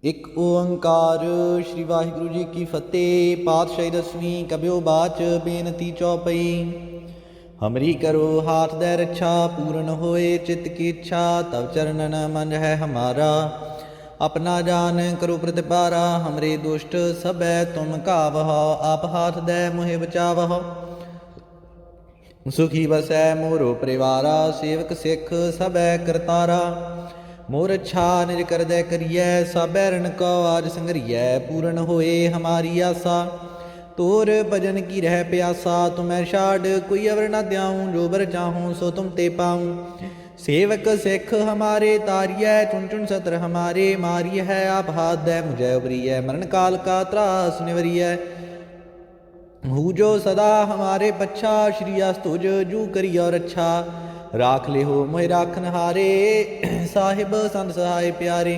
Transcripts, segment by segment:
ਇੱਕ ਓੰਕਾਰ ਸ੍ਰੀ ਵਾਹਿਗੁਰੂ ਜੀ ਕੀ ਫਤਿਹ। ਪਾਤਸ਼ਾਹੀ ਦਸਵੀਂ ਕਬਿਓ ਬਾਚ ਬੇਨਤੀ ਚੌਪਈ। ਹਮਰੀ ਕਰੋ ਹਾਥ ਦੈ ਰੱਛਾ, ਪੂਰਨ ਹੋਏ ਚਿਤ ਕੀ ਇੱਛਾ। ਤਵ ਚਰਨਨ ਮਨ ਹੈ ਹਮਾਰਾ, ਆਪਣਾ ਜਾਨ ਕਰੋ ਪ੍ਰਤਿਪਾਰਾ। ਹਮਰੇ ਦੁਸ਼ਟ ਸਭੈ ਤੁਮ ਕਾਵਹੁ, ਆਪ ਹਾਥ ਦੈ ਮੋਹਿ ਬਚਾਵਹੁ। ਸੁਖੀ ਬਸੈ ਮੋਰੋ ਪਰਿਵਾਰਾ, ਸੇਵਕ ਸਿੱਖ ਸਭੈ ਕਰਤਾਰਾ। मोर अच्छा निज कर दे करिए, सब रण को आज संगरिए। पूर्ण होए हमारी आशा, तोर भजन की रह प्यासा। तुम्हें छाड़ कोई अवर न द्याऊँ, जो बर चाहूँ सो तुम ते पाऊँ। सेवक सिख हमारे तारिय, चुन चुन सत्र हमारे मारिय है। आप हाथ दे मुझे उबरिय, मरण काल का त्रास निवरिय। हूँ जो सदा हमारे पच्छा, श्री अस्तुज जू करी और अच्छा। राख ले हो मोहि राखन हारे, साहिब संत सहाय प्यारे।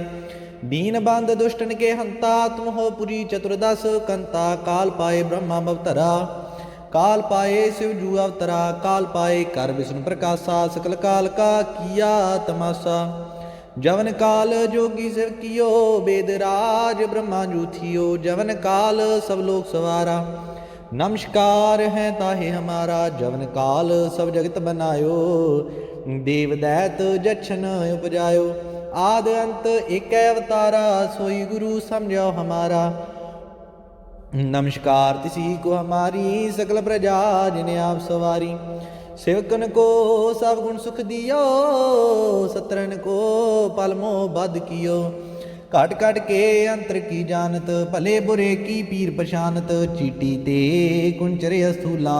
दीन बंद दुष्टन के हंता, तुम हो पुरी चतुर्दश कंता। काल पाए ब्रह्मा अवतरा, काल पाए शिव जू अवतरा। काल पाए कर विष्णु प्रकाशा, सकल काल का किया तमाशा। जवन काल जोगी शिव कियो, वेद राज ब्रह्मा जू थियो। जवन काल सब लोग सवारा, नमस्कार है ताहे हमारा। जवन काल सब जगत बनायो, देव दैत जछन उपजायो। आद अंत एक अवतारा, सोई गुरु समझो हमारा। नमस्कार तिसी को हमारी, सकल प्रजा जिने आप सवारी। सेवकन को सब गुण सुख दियो, सत्रन को पलमो बद कियो। घट घट के अंतर की जानत, भले बुरे की पीर पशानत। चीटी ते कुंचरे अस्थूला,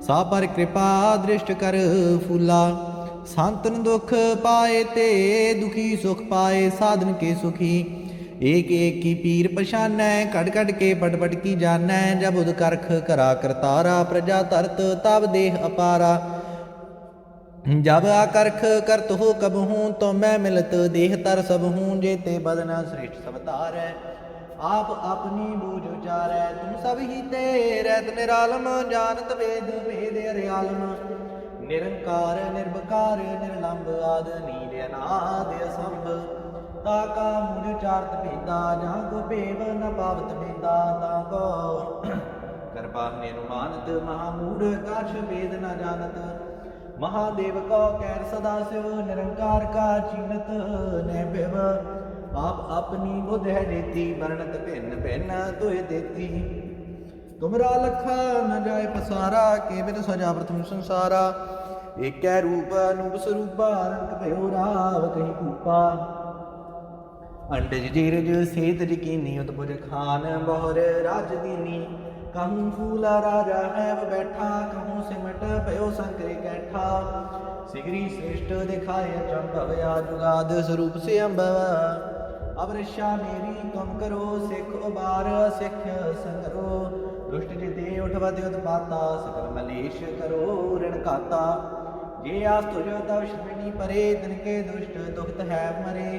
सा पर कृपा दृष्ट कर फूला। संतन दुख पाए ते दुखी सुख पाए, साधन के सुखी। एक एक की पीर पशानै, घट घट के पट पट की जानै। जब उद करख करा करतारा, प्रजा तरत तब देह अपारा। जब आकर्ख करत हो कब हूँ, तो मैं मिलत देह तर सब हूँ। जेते बदन श्रेष्ठ सब तारै, आप अपनी बूझ उचारै। तुम सब ही ते रहत निरालम, जानत वेद भेद अर्यालम। निरंकार निर्विकार निर्लंब, आद नील अनाद असंभ। ताका मूढ़ चारत भेदा, जहाँ को पेव न पावत भेदा। ताको कृपा निरुमानत, महामूढ़ काछ वेद न जानत। महादेव को कैर सदा शिव, निरंकार का चीनत नैभव। आप अपनी बुध है देती, वर्णत भिन्न भिन्न तुय देती। तुमरा लखा न जाय पसारा, केवल सजा प्रथम संसारा। एक रूप अनूप स्वरूपा, रंग भयो राव कहीं कूपा। अंडज जीरज सेतज कीनी, उत्पुज खान बहुर राज दीनी। कहूँ फूला राजा है वो बैठा, कहूँ सिमट भयो संकरे कैठा। सिगरी श्रेष्ठ दिखाए चंभव, जुगाद स्वरूप से अम्भव। अब रक्षा मेरी तुम करो, सिख उबार सिख संगरो। दुष्ट जिते उठवत उत्पाता, सकल मलेश करो ऋण खाता। जे आस तुझ तव श्रवणी परे, तिनके दुष्ट दुखत है मरे।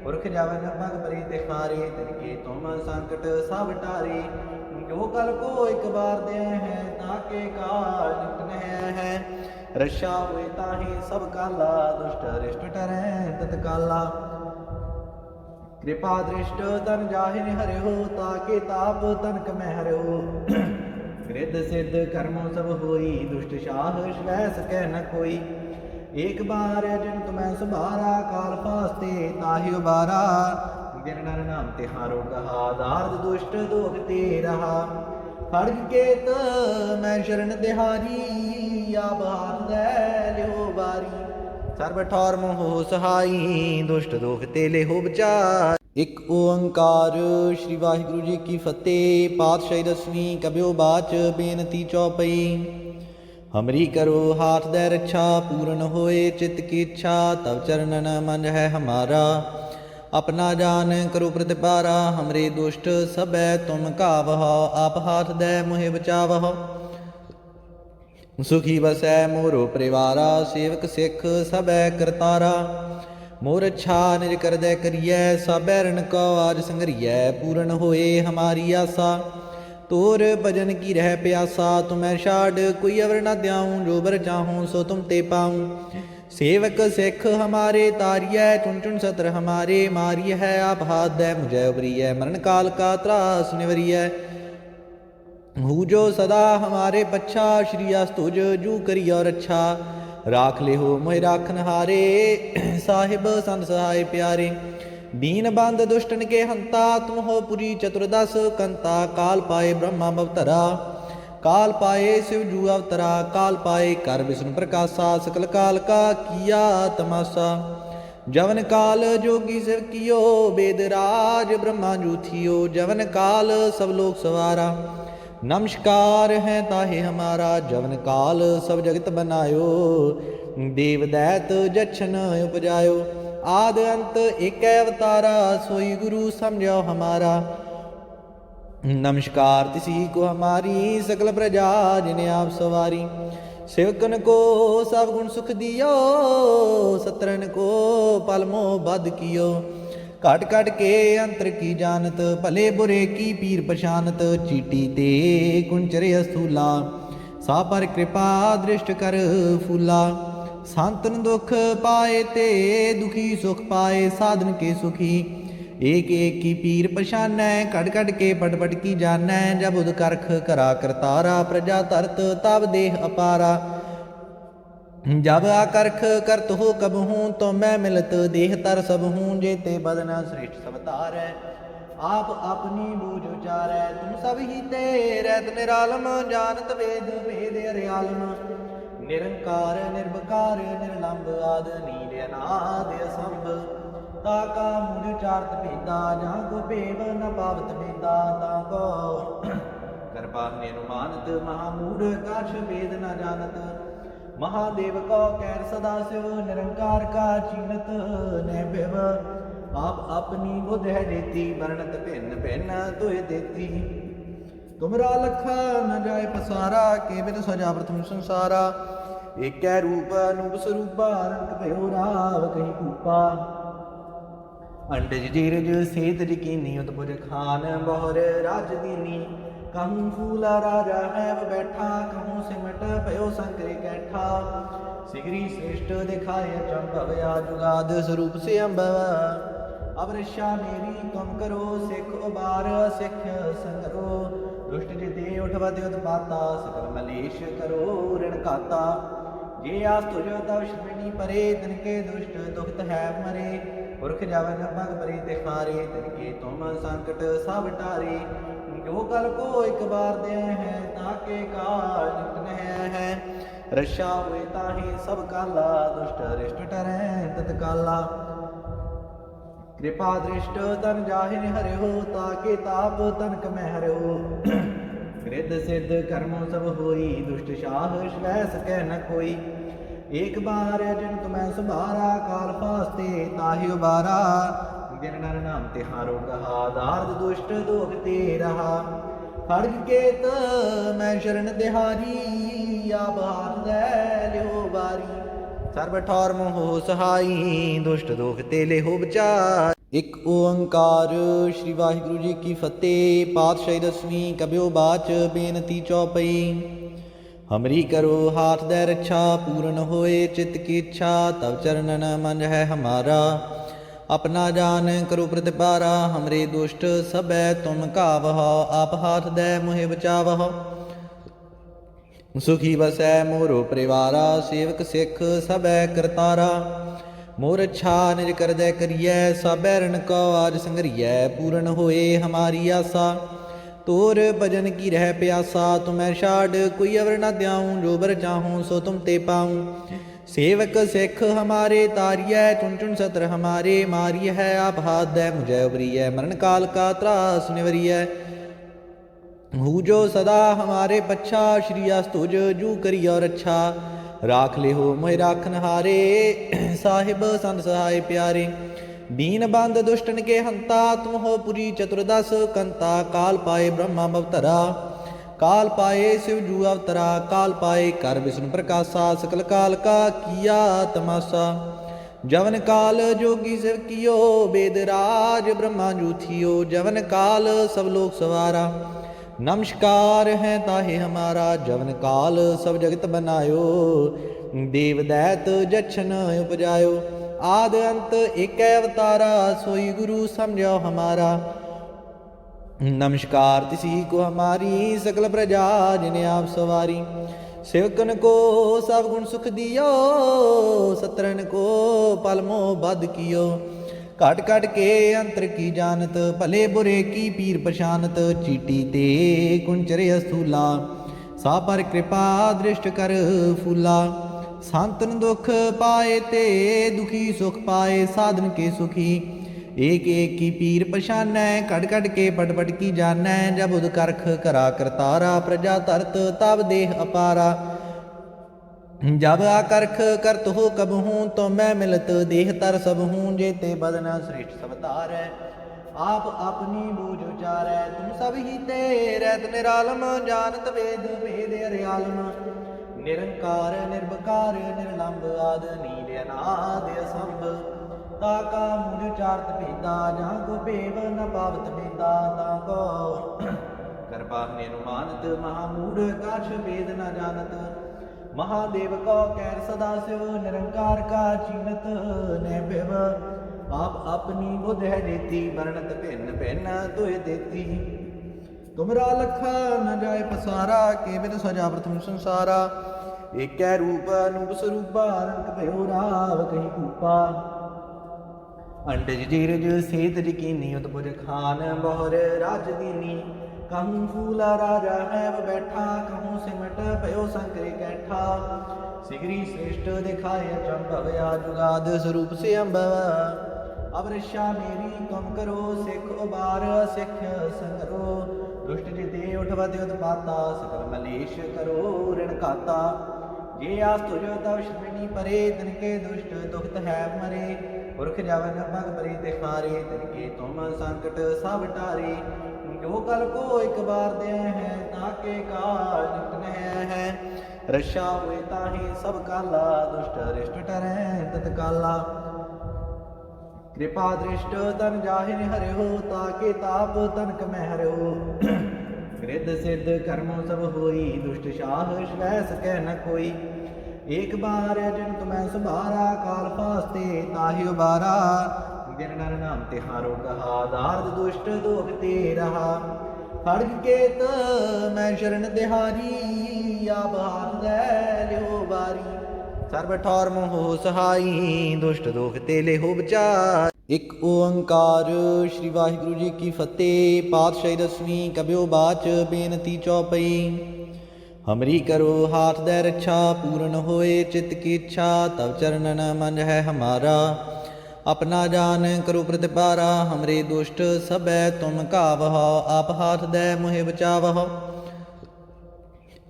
पुरख जवन भग परे तिखारे, तिनके तुम संकट सब टारे। जो कल को एक बार दे है, ताके काल निकट है। रक्षा हुए ताहि सब काला, दुष्ट रिष्ट टरै तत्काला। कृपा दृष्ट तन जाहिर हरे हो, ताके ताप तनक में हरे हो। कृत सिद्ध कर्मों सब होई, दुष्ट शाह स्वै सकै न कोई। एक बार जन तुम्हें सुबारा, काल फास्ते ताहि उबारा। जिन नर नाम तिहारो कहा, दार्द दुष्ट दोख ते रहा। खड़ग केत मैं शरण तिहारी, आप हाथ दे लिहो बारी। सर्ब ठौर मोह सहाई, दुष्ट दोख ते लिहो बचाई। एक ओंकार श्री वाहिगुरू जी की फतेह। पातशाही दसवीं कबियो बाच बेनती चौपई। हमरी करो हाथ दे रक्षा, पूर्ण होए चित की इच्छा। तब चरणन मन है हमारा, अपना जान करो प्रतिपारा। हमरे दुष्ट सभै तुम कावहो, आप हाथ दे मोहि बचावहो। सुखी बसै मोरो परिवारा, सेवक सिख सभै करतारा। मोर अच्छा निज कर दे करिए, सब रण को आज संगरिए। पूर्ण होए हमारी आशा, तोर भजन की रह प्यासा। तुम्हें छाड़ कोई अवर न द्याऊँ, जो बर चाहूँ सो तुम ते पाऊँ। सेवक सिख हमारे तारिय चुन चुन सत्र हमारे मारिय है आप हाथ दे मुझे उबरिय मरण काल का त्रास निवरिय हूँ जो सदा हमारे पच्छा श्री अस्तुज जू करी और अच्छा राख ले हो मोहि राखन हारे साहिब संत सहाय प्यारे दीन बंद दुष्टन के हंता तुम हो पुरी चतुर्दश कंता काल पाए ब्रह्मा बवतरा काल पाए शिव जू अवतरा काल पाए कर विष्णु प्रकाशा सकल काल का किया तमाशा जवन काल जोगी शिव कियो वेद राज ब्रह्मा जू थियो जवन काल सब लोग सवारा नमस्कार है ताहे हमारा जवन काल सब जगत बनायो देव दैत जछन उपजायो आद अंत एक अवतारा सोई गुरु समझो हमारा नमस्कार तिसी को हमारी सकल प्रजा जिन्हें आप सवारी सेवकन को सब गुण सुख दियो सत्रन को पलमो बद कियो काट काट के अंतर की जानत भले बुरे की पीर पशानत चीटी ते कुंचरे स्थूला सा पर कृपा दृष्ट कर फूला संतन दुख पाए ते दुखी सुख पाए साधन के सुखी एक एक की पीर पशानै कट कट के पट पट की जानै जब उद करख करा करतारा प्रजा तरत तब देह अपारा जब आकरख करत हो कब हूँ तो मैं मिलत देह तर सब हूँ जेते बदन श्रेष्ठ सब तारै आप अपनी बूझ उचारै तुम सब ही ते रहत निरालम जानत वेद भेद अरियालम निरंकार निर्विकार निर्लंब आद नील अनाद असंभ ताका मूल चारत भेदा जहाँ को भेव न पावत भेदा ताको कृपा निरुमानत महामूढ़ काछ वेद न जानत महादेव को कैर सदा शिव निरंकार का चीनत नैभव आप अपनी बुध है देती वर्णत भिन्न भिन्न तुय देती तुमरा लखा न जाय पसारा केवल सजा प्रथम संसारा एक रूप अनूप स्वरूपा रंग भयो राव कहीं कूपा अंडज जीरज सेत जकीनी उतपुर खान बहुर राज दीनी कहूँ फूला राजा है वो बैठा कहूँ सिमट भयो संकरे कैठा सिगरी श्रेष्ठ दिखाए चंभव या जुगाद स्वरूप से अम्भव अब रक्षा मेरी तुम करो सिख उबार सिख संगरो दुष्ट जिते उठवत उत्पाता सकल मलेश करो ऋण खाता ये आस तुझ तव श्रवणी परे तिनके दुष्ट दुखत है मरे पुरख जावन भग परे तिखारे तिनके तुम संकट सब टारे जो कल को एक बार दे हैं ताके काल निपट है रक्षा हुए ताहि सब काला दुष्ट रिष्ट टरै तत्काला कृपा दृष्ट तन जाहिर हरे हो ताके ताप तनक में हरे हो कृत सिद्ध कर्मों सब होई दुष्ट शाह श्वै सकै न कोई एक बार जन तुम्हें सुबारा काल फास्ते ताहि उबारा दिन नर नाम तिहारो कहा दार्द दुष्ट दोखते रहा खड़ग केत मैं शरण तिहारी आप हाथ दे लियो बारी सर्व ठौर मोह सहाई दुष्ट दोखते ले हो बचार एक ओंकार श्री वाहिगुरु जी की फतेह पातशाही दसवीं कब्यो बाच बेनती चौपई हमरी करो हाथ दे रक्षा पूर्ण होए चित्त की इच्छा तब चरणन मन है हमारा अपना जान करो प्रतिपारा हमरे दुष्ट सब तुम कावह आप हाथ दे मुहे बचावह सुखी बसै मोरो परिवारा सेवक सिख सब करतारा मोर अच्छा निज कर दे करिए सब रण को आज संगरिए पूर्ण होए हमारी आशा तोर भजन की रह प्यासा तुम्हें छाड़ कोई अवर न द्याऊँ जो बर चाहूँ सो तुम ते पाऊँ सेवक सिख हमारे तारिय चुन चुन सत्र हमारे मारिय है आप हाथ दे मुझे उबरिय मरण काल का त्रास निवरिय हूँ जो सदा हमारे पच्छा श्री अस्तुज जू करी और अच्छा राख ले हो मोहि राखन हारे साहिब संत सहाय प्यारे दीन बंद दुष्टन के हंता तुम हो पुरी चतुर्दश कंता काल पाए ब्रह्मा बवतरा काल पाए शिव जू अवतरा काल पाए कर विष्णु प्रकाशा सकल काल का किया तमाशा जवन काल जोगी शिव कियो वेद राज ब्रह्मा जू थियो जवन काल सब लोग सवारा नमस्कार है ताहे हमारा जवन काल सब जगत बनायो ਦੇਵ ਦੈਤ ਜਛਨ ਉਪਜਾਇਓ। ਆਦ ਅੰਤ ਏਕੈ ਅਵਤਾਰਾ, ਸੋਈ ਗੁਰੂ ਸਮਝਿਓ ਹਮਾਰਾ। नमस्कार तिसी को हमारी सकल प्रजा जिने आप सवारी। सेवकन को सब गुण सुख दियो, सत्रन को पल मोह बद कियो। घट घट के अंतर की जानत, भले बुरे की पीर पशानत। चीटी ते कुंचरे अस्थूला, सा पर कृपा दृष्ट कर फूला। संतन दुख पाए ते दुखी सुख पाए, साधन के सुखी। एक एक की पीर पशानै, कट कट के पट पट की जानै। जब उद करख करा करतारा, प्रजा तरत तब देह अपारा। जब आकरख करत हो कब हूँ, तो मैं मिलत देह तर सब हूँ। जेते बदन श्रेष्ठ सब तारै, आप अपनी बूझ उचारै। तुम सब ही ते रहत निरालम, जानत वेद वेद हरियालम। निरंकार निर्विकार निर्लंब, आद नील अनाद असंभ। ताका मूल चारत भेदा, जहाँ को भेव न पावत भेदा। ताको कृपा अनुमानत, महामूढ़ काछ भेद न जानत। महादेव को कैर सदा शिव, निरंकार का चीनत न भेव। आप अपनी बुध है देती, वर्णत भिन्न भिन्न तुय देती। तुमरा लखा न जाय पसारा, केवल सजा प्रथम संसारा। एकै रूप अनूप स्वरूपा, रंग भयो राव कहीं कूपा। अंडज जीरज सेत यकीनी, उतपुज खान बहुर राज दीनी। कहूँ फूला राजा है वो बैठा, कहूँ सिमट भयो शंकर कैठा। सिगरी श्रेष्ठ दिखाए अचंभव, या जुगाद स्वरूप से अम्भव। अब रक्षा मेरी तुम करो, सिख उबार सिख संगरो। दुष्ट जिते उठवत उत्पाता, सकल मलेश करो ऋण खाता। जे आस तुझ तव श्रेणी परे, तिनके दुष्ट दुखत है मरे। पुरख जवन भग परी तिहारे, तिनके तुम संकट सब टारे। जो कल को एक बार दे है, ताके काज निकट है। रक्षा हुए ताहि सब काला, दुष्ट रिष्ट टरै तत्काला। कृपा दृष्ट तन जाहिर हरिहो, ताके ताप तनक में हरिहो। कृत सिद्ध कर्मों सब होई, दुष्ट शाह स्वै सकै न कोई। एक बार जिन तुम्हें सुबारा, काल फास्ते ताहि उबारा। जिन नर नाम तिहारो कहा, दार्द दुष्ट दोख ते रहा। खड़ग केत मैं शरण तिहारी, आप हाथ दे लियो बारी। सर्व ठौर मोह सहाई, दुष्ट दोख ते लेहो बचार। एक ओंकार श्री वाहिगुरु जी की फतेह। पातशाही दसवीं कबियो बाच, बेनती चौपई। हमरी करो हाथ दे रक्षा, पूर्ण होए चित्त की इच्छा। तब चरणन मन है हमारा, अपना जान करो प्रतिपारा। हमरे दुष्ट सबै तुम कावहो, आप हाथ दे मोहे बचावहो।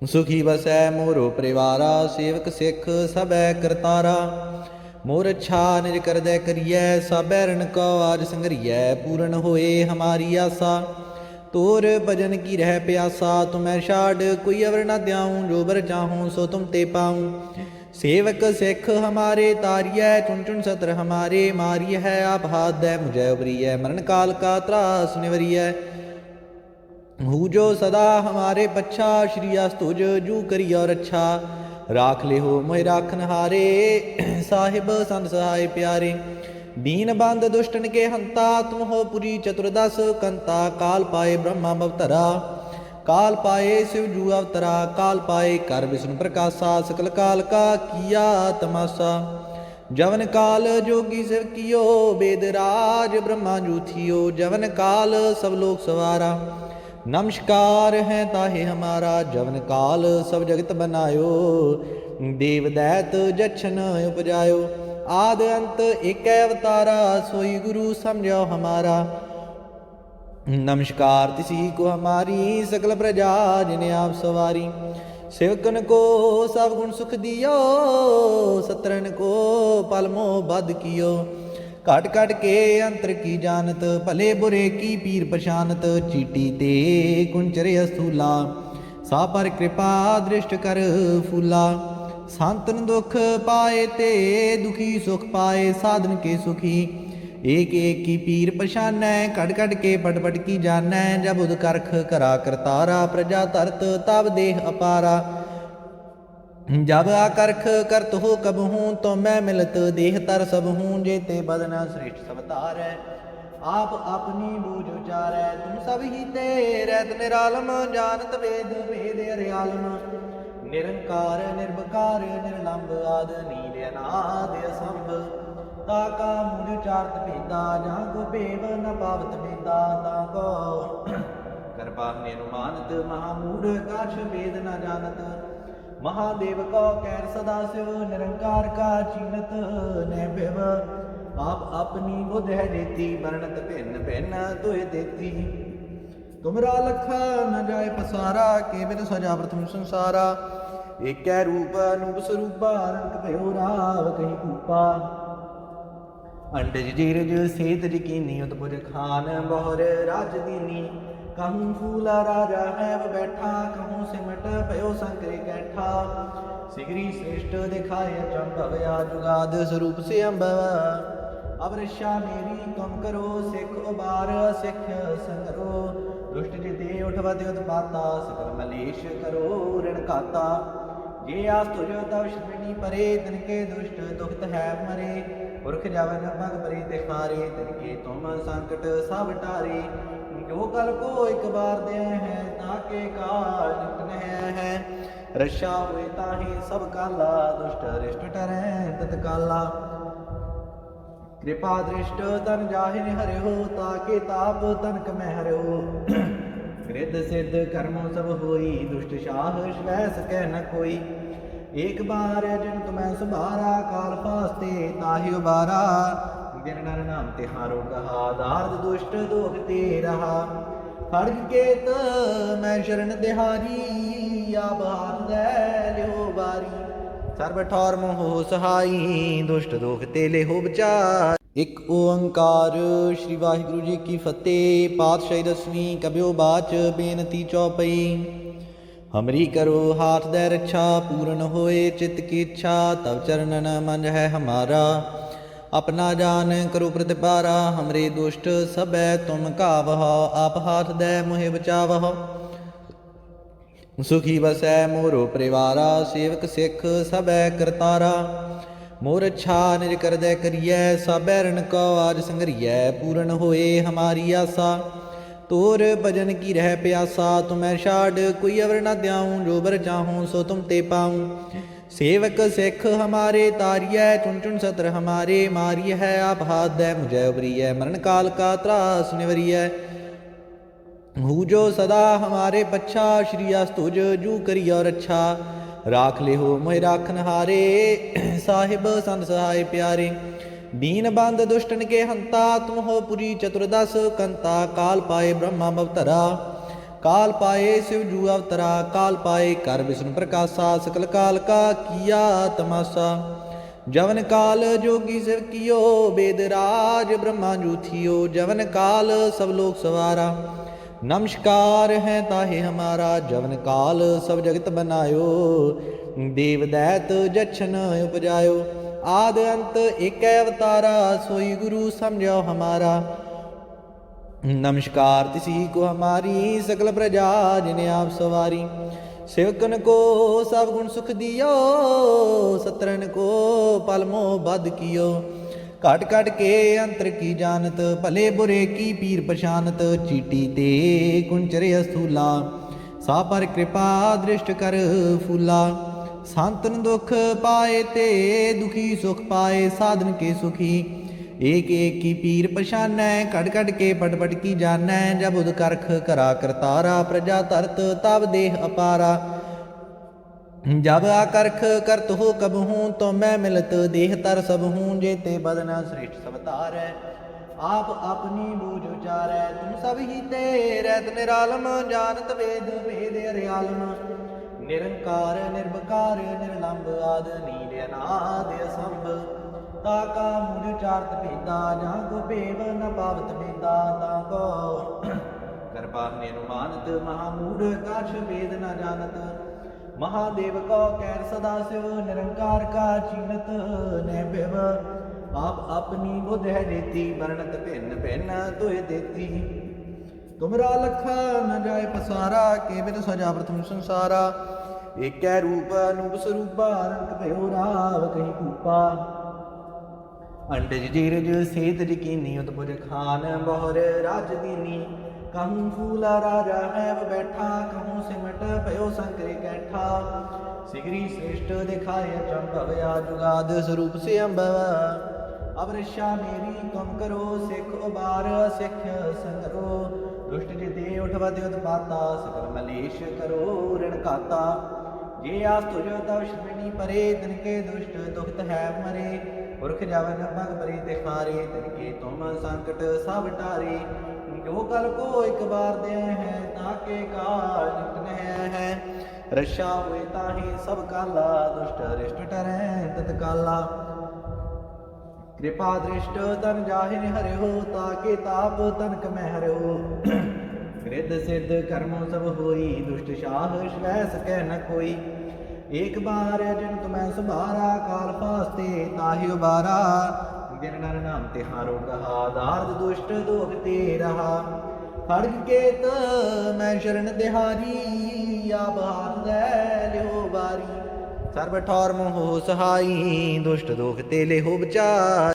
सुखी बसै मोरो परिवारा, सेवक सिख सबै करतारा। मोर अच्छा निज कर दे करियै, सबै रण को आज संगरियै। पूर्ण होए हमारी आसा, तोर भजन की रह प्यासा। तुम्हें छाड़ कोई अवर न द्याऊँ, जो बर चाहूँ सो तुम ते पाऊँ। सेवक सिख हमारे तारिय, चुन चुन सत्र हमारे मारिय है। आप हाथ दे मुझे उबरिय, मरण काल का त्रास निवरिय। हूँ जो सदा हमारे पच्छा, श्री अस्तुज जू करी और अच्छा। राख ले हो मोहि राखन हारे, साहिब संत सहाय प्यारे। दीन बंद दुष्टन के हंता, तुम हो पुरी चतुर्दश कंता। काल पाए ब्रह्मा अवतरा, काल पाए शिव जू अवतरा। काल पाए कर विष्णु प्रकाशा, सकल काल का किया तमाशा। जवन काल जोगी शिव कियो, वेद राज ब्रह्मा जू थियो। जवन काल सब लोक सवारा, नमस्कार है ताहे हमारा। जवन काल सब जगत बनायो, देव दैत जछन उपजायो। आद अंत एक अवतारा, सोई गुरु समझो हमारा। नमस्कार तिसी को हमारी सकल प्रजा, जिने आप सवारी। सेवकन को सब गुण सुख दियो, सत्रन को पल मोह बद कियो। घट घट के अंतर की जानत, भले बुरे की पीर पशानत। चीटी ते कुंचरे अस्थूला, सा पर कृपा दृष्ट कर फूला। संतन दुख पाए ते दुखी सुख पाए, साधन के सुखी। एक एक की पीर पशानै, घट घट के पट पट की जानै। जब उद करख करा करतारा, प्रजा तरत तब देह अपारा। जब आकर्ख करत हो कब हूँ तो मैं मिलत देह तर सब हूँ जेते बदन श्रेष्ठ सब तारै आप अपनी बूझ उचारै तुम सब ही ते रहत निरालम जानत वेद भेद अर्यालम निरंकार निर्विकार निर्लंब आद नील अनाद असंभ ताका मूढ़ चारत भेदा जहाँ को भेव न पावत भेदा ताको कृपा निरुमानत महामूढ़ काछ वेद न जानत महादेव को कैर सदा शिव निरंकार का चीनत नैभव आप अपनी बुध है देती वर्णत भिन्न भिन्न तुय देती तुमरा लखा न जाय पसारा केवल सजा प्रथम संसारा एक रूप अनूप स्वरूपा रंग भयो राव कहीं कूपा अंडज जीरज सेत जकीनी उत्पुज खान बहुर राज दीनी कहूँ फूला राजा है वह बैठा कहूँ सिमट भयो संकरे कैठा सिगरी श्रेष्ठ दिखाए चंभव या जुगाद स्वरूप से अम्भव अब रक्षा मेरी तुम करो सिख उबार सिख संगरो दुष्ट जिते उठवत उत्पाता सकल मलेश करो ऋण खाता जे आस तुझ तव श्रवणी परे तिनके दुष्ट दुखत है मरे पुरख जवन भग परे तिखारे तिनके तुम संकट सब टारे जो कल को एक बार दे है ताके काल निकट है रक्षा हुए ताहि सब काला दुष्ट रिष्ट टरै तत्काला कृपा दृष्ट तन जाहिर हरे हो ताके ताप तनक में हरे हो कृत सिद्ध कर्मों सब होई दुष्ट शाह स्वै सकै न कोई एक बार जन तुम्हें सुबारा काल फास्ते ताहि उबारा जिन नर नाम तिहारो कहा दार्द दुष्ट दोख ते रहा खड़ग केत मैं शरण दिहारी आप हाथ दे लियो बारी सर्ब ठौर मोह सहाई दुष्ट दोख ते ले हो बचार। एक ओंकार श्री वाहिगुरु जी की फतेह। पातशाही दसवीं कब्यो बाच बेनती चौपई। हमरी करो हाथ दे रक्षा पूर्ण होए चित्त की इच्छा तब चरणन मन है हमारा अपना जान करो प्रतिपारा हमरे दुष्ट सबै तुम कावह आप हाथ दे मोहे बचावह सुखी बसै मोरो परिवारा सेवक सिख सबै करतारा मोर इच्छा निज कर दे करियै सबै रण को आज संगरियै पूर्ण होए हमारी आसा तोर भजन की रह प्यासा तुम्हें छाड़ कोई अवर न द्याऊँ जो बर चाहूँ सो तुम ते पाऊँ सेवक सिख हमारे तारिय चुन चुन सत्र हमारे मारिय है आप हाथ दे मुझे उबरिय मरण काल का त्रास निवरिय हूँ जो सदा हमारे पच्छा श्री अस्तुज जू करी और अच्छा राख ले हो मोह राखन हारे साहिब संत सहाय प्यारे दीन बंद दुष्टन के हंता तुम हो पुरी चतुर्दश कंता काल पाए ब्रह्मा भवतरा काल पाए शिव जू अवतरा काल पाए कर विष्णु प्रकाशा सकल काल का किया तमाशा जवन काल जोगी शिव कियो वेद राज ब्रह्मा जू थियो जवन काल सब लोग सवारा नमस्कार है ताहे हमारा जवन काल सब जगत बनायो देव दैत जछन उपजायो आद अंत एक अवतारा सोई गुरु समझो हमारा नमस्कार तिसी को हमारी सकल प्रजा जिन्हें आप सवारी सेवकन को सब गुण सुख दियो सत्रन को पलमो बद कियो काट काट के अंतर की जानत भले बुरे की पीर पशानत चीटी ते कुंचरे स्थूला सा पर कृपा दृष्ट कर फूला संतन दुख पाए ते दुखी सुख पाए साधन के सुखी एक एक की पीर पशानै कट कट के पट पट की जानै जब उद करख करा करतारा प्रजा तरत तब देह अपारा जब आकर्ख करत हो कब हूँ तो मैं मिलत देह तर सब हूँ जेते बदन श्रेष्ठ सब तारै आप अपनी बूझ उचारै तुम सब ही ते रहत निरालम जानत वेद भेद अर्यालम निरंकार निर्विकार निर्लंब आद नील अनाद असंभ ताका मूढ़ चारत भेदा जहाँ को भेव न पावत भेदा ताको कृपा निरुमानत महामूढ़ काछ वेद न जानत महादेव को कैर सदा शिव निरंकार का चीनत नैभव आप अपनी बुध है देती वर्णत भिन्न भिन्न तुय देती तुमरा लखा न जाय पसारा केवल सजा प्रथम संसारा ਏਕੈ ਰੂਪ ਅਨੂਪ ਸਰੂਪਾ ਰੰਗ ਭਇਓ ਰਾਵ ਕਹੀ ਕੂਪਾ अंडज जीरज सेत यकीनी उतपुर खान बहुर राज दीनी कहूँ फूला राजा है वो बैठा कहूँ सिमट भयो संकरे कैठा सिगरी श्रेष्ठ दिखाए चंभव या जुगाद स्वरूप से अम्भव अब रक्षा मेरी तुम करो सिख उबार सिख संगरो दुष्ट जिते उठवत उत्पाता सकल मलेश करो ऋण खाता ये आस तुझ तव श्रवणी परे तिनके दुष्ट दुखत है मरे पुरख जावन भग परे तिखारे तिनके तुम संकट सब टारे जो कल को एक बार दे हैं ताके काल निकट है रक्षा हुए ताहि सब काला दुष्ट रिष्ट टरै तत्काला कृपा दृष्ट तन जाहिर हरे हो ताके ताप तनक में हरे हो गृध सिद्ध कर्मों सब होई दुष्ट शाह स्वै सकै न कोई एक बार जन तुम्हें सुबारा काल फास्ते ताहि उबारा जिन नर नाम तिहारो कहा दार्द दुष्ट दोख ते रहा खड़ग केत मैं शरण तिहारी आप हाथ दे लियो बारी सर्व ठौर मोह सहाई दुष्ट दोख ते ले हो बचार